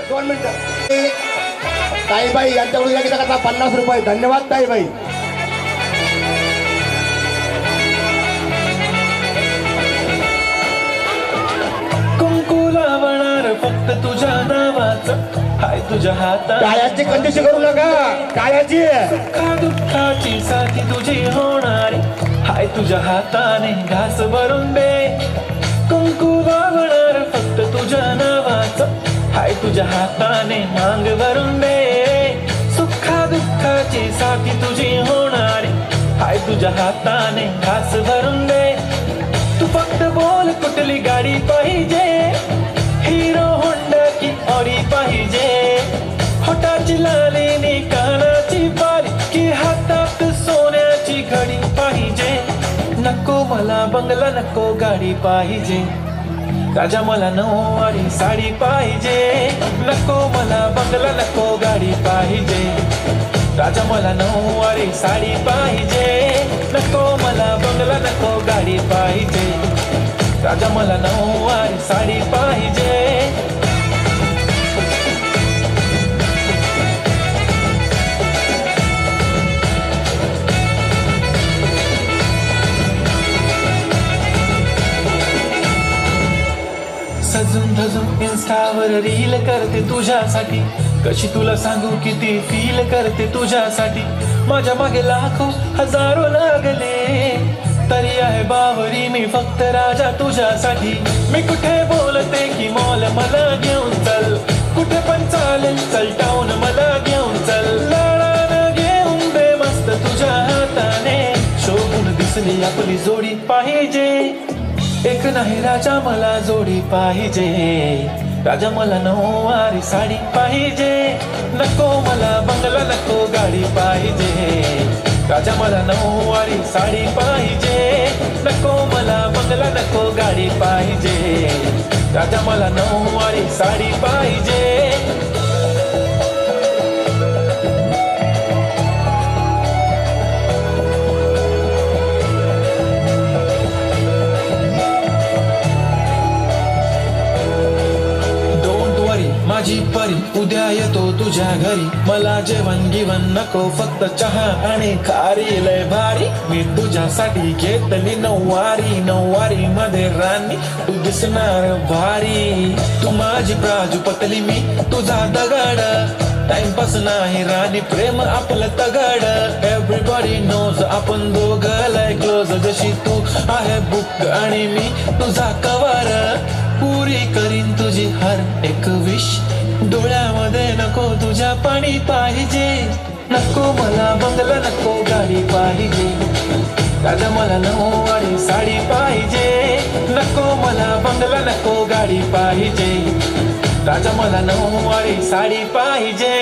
दोन मिनिटं ताईबाई यांच्याकडून या गीताकरता 50 रुपये. धन्यवाद ताईबाई. कुंकू लावणार फक्त तुझ्या नावाचं, हाय तुझ्या हातात. टाळ्याची कंजूसी करू नका. टाळ्याची सुखा दुःखाची साथी तुझी होणारी, हाय तुझ्या हाताने घास भरून दे. कुंकू लावणार फक्त तुझ्या नावाचं, हाय तुझ्या हाताने मांग भरून दे. सुखा दुःखाची साथी तुझी होणारी, हाय तुझ्या हाताने घास भरून दे. तू फक्त बोल कुठली गाडी पाहिजे, हिरो होंडा की ऑडी पाहिजे. होटाची लालीनी कानाची बारी, की हातात सोन्याची घडी पाहिजे. नको मला बंगला नको गाडी पाहिजे, राजा मला नऊवारी साडी पाहिजे. नको मला बंगला नको गाडी पाहिजे, राजा मला नऊवारी साडी पाहिजे. नको मला बंगला नको गाडी पाहिजे, राजा मला नऊवारी साडी पाहिजे. सजून धजून इन्स्टावर रील करते तुझ्यासाठी, कशी तुला सांगू किती फील करते तुझ्यासाठी. माझ्या मागे लाखो हजारो लागले, तरी आहे बावरी मी फक्त राजा तुझ्यासाठी. मी कुठे बोलते की मॉल मला घेऊन चल, कुठे पण चालेल चल टाऊन मला घेऊन चल. लाडानं घेऊन दे मस्त तुझ्या हाताने, शोभून दिसली आपली जोडी पाहिजे. एक नाही राजा मला जोडी पाहिजे, राजा मला नऊवारी साडी पाहिजे. नको मला बंगला नको गाडी पाहिजे, राजा मला नऊवारी साडी पाहिजे. नको मला बंगला नको गाडी पाहिजे, राजा मला नऊवारी साडी पाहिजे. माझी परी उद्या येतो तुझ्या घरी, मला जेवण गिवण नको फक्त चहा आणि खारी. लय भारी मी तुझ्यासाठी घेतली नऊवारी, नऊवारी मध्ये राणी तू दिसणार भारी. तू माझी प्राजूपतली मी तुझा दगड, टाइमपास नाही राणी प्रेम आपलं तगड. एव्हरीबॉडी नोज आपण दोघं लय क्लोज, जशी तू आहे बुक आणि मी तुझा कवर. पुरी करीन तुझी हर एक विश, डोळ्यामध्ये नको तुझ्या पाणी पाहिजे. नको मला बंगला नको गाडी पाहिजे, राजा मला नऊवारी साडी पाहिजे. नको मला बंगला नको गाडी पाहिजे, राजा मला नऊवारी साडी पाहिजे.